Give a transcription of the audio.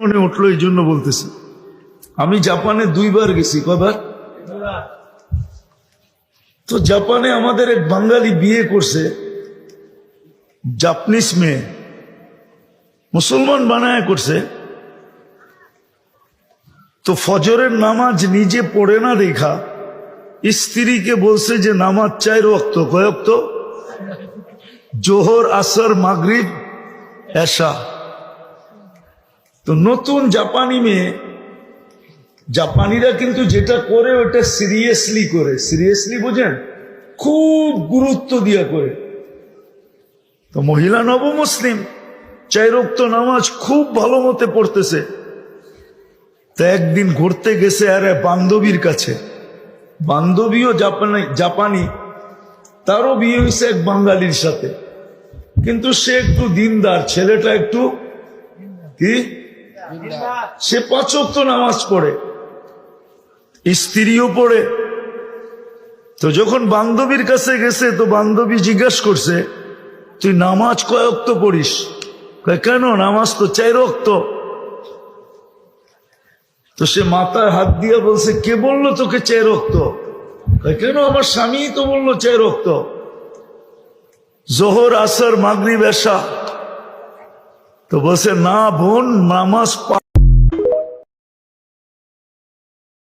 মনে উঠলো এই জন্য বলতেছি। আমি জাপানে 2 বার গেছি। কয়বার? তো জাপানে আমাদের এক বাঙালি বিয়ে করছে, জাপানিজ মেয়ে, মুসলমান বানায় করছে। তো ফজরের নামাজ নিজে পড়ে না দেখা স্ত্রীকে বলছে যে নামাজ 4 ওয়াক্ত। কয় ওয়াক্ত? জোহর, আসর, মাগরিব, এশা। তো নতুন জাপানি মেয়ে, জাপানিরা কিন্তু যেটা করে ওটা সিরিয়াসলি করে। সিরিয়াসলি বোঝেন? খুব গুরুত্ব দিয়ে করে। তো মহিলা নবমুসলিম 4 ওয়াক্ত নামাজ খুব ভালো মতে পড়তেছে। তো একদিন ঘুরতে গেছে আরে বান্ধবীর কাছে। বান্ধবীও জাপানি, তারও বিয়ে হয়েছে এক বাঙালির সাথে, কিন্তু সে একটু দিনদার, ছেলেটা একটু কি, সে 5 ওয়াক্ত নামাজ পড়ে, স্ত্রীও পড়ে। তো যখন বান্ধবীর কাছে গেছে তো বান্ধবী জিজ্ঞাসা করছে, তুই নামাজ কয় ওয়াক্ত পড়িস? কেন, নামাজ তো 4 ওয়াক্ত। তো সে মাথায় হাত দিয়ে বলছে, কে বললো তোকে 4 ওয়াক্ত? কেন, আমার স্বামী তো বললো 4 ওয়াক্ত, জোহর, আসর, মাগরিব, এশা। তো বলছে, না বোন, নামাজ